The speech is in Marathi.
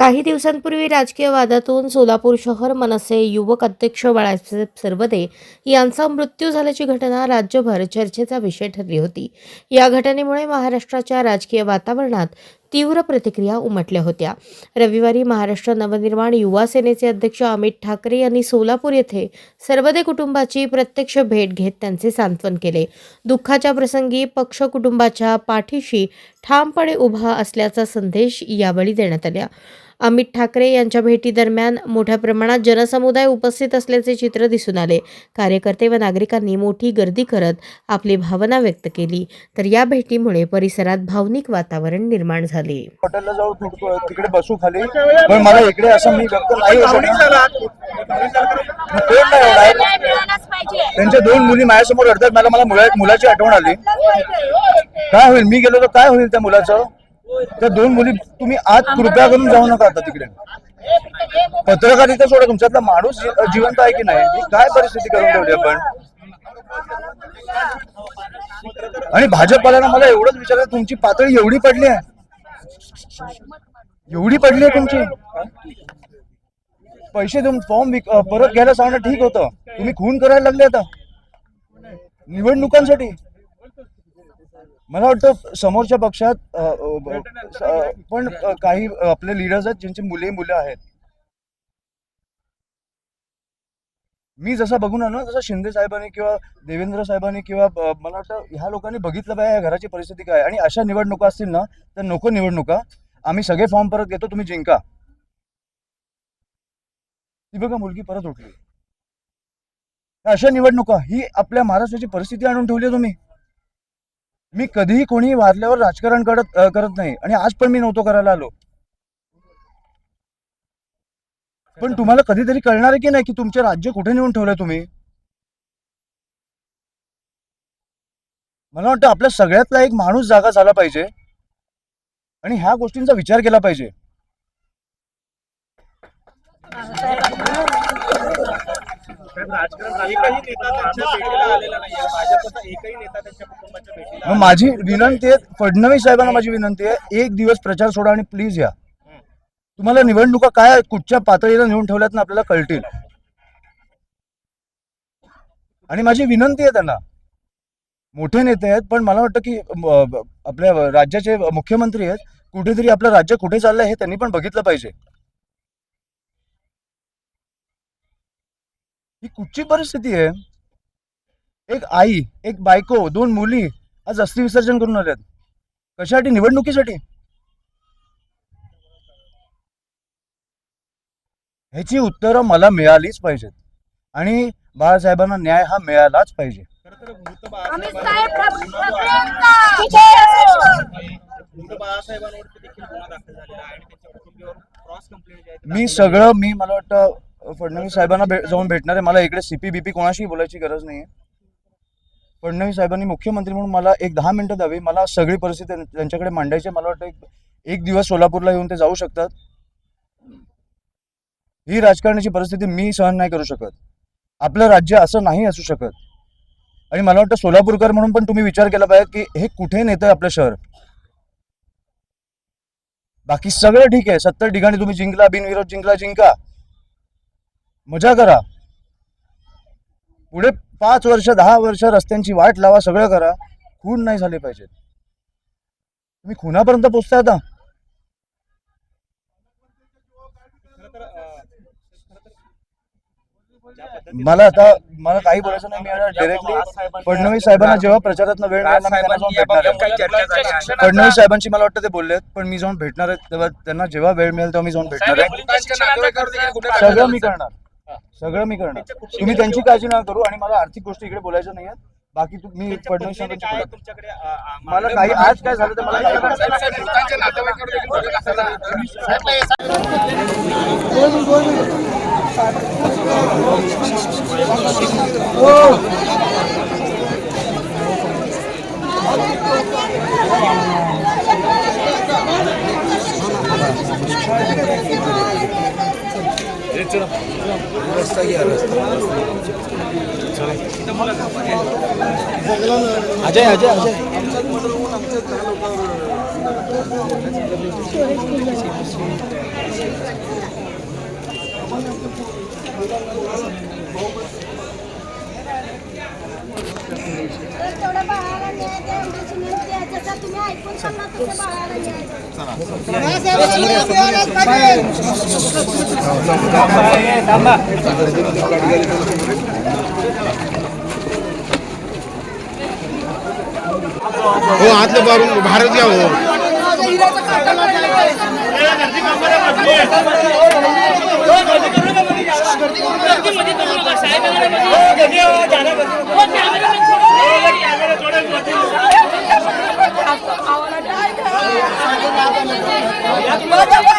काही दिवसांपूर्वी राजकीय वादातून सोलापूर शहर मनसे युवक अध्यक्ष बाळासाहेब सरवदे यांचा मृत्यू झाल्याची घटना राज्यभर चर्चेचा विषय ठरली होती. या घटनेमुळे महाराष्ट्राच्या राजकीय वातावरणात तीव्र प्रतिक्रिया उमटल्या होत्या. रविवारी महाराष्ट्र नवनिर्माण युवा सेनेचे अध्यक्ष अमित ठाकरे यांनी सोलापूर येथे सरवदे कुटुंबाची प्रत्यक्ष भेट घेत त्यांचे सांत्वन केले. दुःखाच्या प्रसंगी पक्ष कुटुंबाच्या पाठीशी ठामपणे उभा असल्याचा संदेश यावेळी देण्यात आला. अमित ठाकरे यांच्या भेटीदरम्यान मोठ्या प्रमाणात जनसमुदाय उपस्थित असल्याचे चित्र दिसून आले. कार्यकर्ते व नागरिकांनी मोठी गर्दी करत आपली भावना व्यक्त केली. तर या भेटीमुळे परिसरात भावनिक वातावरण निर्माण झाले. हॉटेलला जाऊ तिकडे बसू खाली, पण मला इकडे असं मी व्यक्त नाही होऊ शकत. त्यांच्या दोन मुली माझ्यासमोर रडतात. मला मुलाची आठवण आली. काय होईल, मी गेलो तर काय होईल त्या मुलाचं? त्या दोन मुली तुम्ही आज कृपया करून जाऊ नका आता तिकडे. पत्रकारिता सोडा, तुमच्यातला माणूस जिवंत आहे की नाही, ही काय परिस्थिती करून ठेवली आपण. आणि भाजपवाल्यांना मला एवढंच विचारायचं, तुमची पातळी एवढी पडली आहे, एवढी पडली आहे तुमची. पैसे देऊन फॉर्म परत घ्यायला सांगणं ठीक होतं, तुम्ही खून करायला लागले आता निवडणुकांसाठी. मला वाटतं समोरच्या पक्षात पण काही आपले लीडर्स आहेत ज्यांची मुलं आहेत. मी जसा बघून आलो ना, तसं शिंदे साहेबांनी किंवा देवेंद्र साहेबांनी किंवा मला वाटतं ह्या लोकांनी बघितलं पाहिजे या घराची परिस्थिती काय. आणि अशा निवडणुका असतील ना तर नको निवडणुका. आम्ही सगळे फॉर्म परत घेतो, तुम्ही जिंका. ती बघा मुलगी परत उठली. अशा निवडणुका ही आपल्या महाराष्ट्राची परिस्थिती आणून ठेवली तुम्ही. मी कधीही कोणी वारल्यावर राजकारण करत नाही, आणि आज पण मी नव्हतो करायला आलो. पण तुम्हाला कधीतरी कळणार आहे की नाही की तुमचे राज्य कुठे नेऊन ठेवलंय तुम्ही. मला वाटतं आपल्या सगळ्यातला एक माणूस जागा झाला पाहिजे आणि ह्या गोष्टींचा विचार केला पाहिजे. माझी विनंती आहे, फडणवीस साहेबांना माझी विनंती आहे, एक दिवस प्रचार सोडा आणि प्लीज या. तुम्हाला निवडणुका काय कुठच्या पातळीला नेऊन ठेवल्यात ना आपल्याला कळतील. आणि माझी विनंती आहे त्यांना, मोठे नेते आहेत पण मला वाटतं की आपल्या राज्याचे मुख्यमंत्री आहेत, कुठेतरी आपलं राज्य कुठे चाललंय हे त्यांनी पण बघितलं पाहिजे. ही कुठची परिस्थिती आहे. एक आई, एक बायको, दोन मुली आज अस्थि विसर्जन करून आल्यात. कशासाठी? निवडणुकीसाठी. ह्याची उत्तरं मला मिळालीच पाहिजेत आणि बाळासाहेबांना न्याय हा मिळालाच पाहिजे. मी मला वाटतं फडणवीस साहेबांना जाऊन भेटणार आहे. मला इकडे CP-BP कोणाशी बोलायची गरज नाहीये. फडणवीस साहेबांनी मुख्यमंत्री म्हणून मला एक 10 मिनिटं द्यावी. मला सगळी परिस्थिती त्यांच्याकडे मांडायची. मला वाटतं एक दिवस सोलापूरला येऊन ते जाऊ शकतात. ही राजकारणाची परिस्थिती मी सहन नाही करू शकत. आपलं राज्य असं नाही असू शकत. आणि मला वाटतं सोलापूरकर म्हणून पण तुम्ही विचार केला पाहिजे की हे कुठे नेतंय आपलं शहर. बाकी सगळं ठीक आहे, 70 ठिकाणी तुम्ही जिंकला, बिनविरोध जिंका, मजा करा. पुढे 5 वर्ष 10 वर्ष रस्त्यांची वाट लावा, सगळं करा. खून नाही झाले पाहिजेत. तुम्ही खुनापर्यंत पोहोचताय आता. मला काही बोलायचं नाही. मी डायरेक्टली फडणवीस साहेबांना जेव्हा प्रचारात वेळ मिळाला मी त्यांना जाऊन भेटणार आहे. फडणवीस साहेबांची मला वाटतं ते बोललेत, पण मी जाऊन भेटणार आहे. तेव्हा त्यांना जेव्हा वेळ मिळेल तेव्हा मी जाऊन भेटणार आहे. सगळं मी करणार. तुम्ही त्यांची काळजी नका करू. आणि मला आर्थिक गोष्टी इकडे बोलायच्या नाही आहेत. बाकी मी फडणवीस मला काही आज काय झालं तर मला अजय अजय अजय तेवढ्या बाळाला न्याय द्या एवढीच विनंती आहे. जसं तुम्ही ऐकून सांगा तसं बाळाला न्याय द्या. हो आतले बाहेरून बाहेरच घ्या हो आम्हाला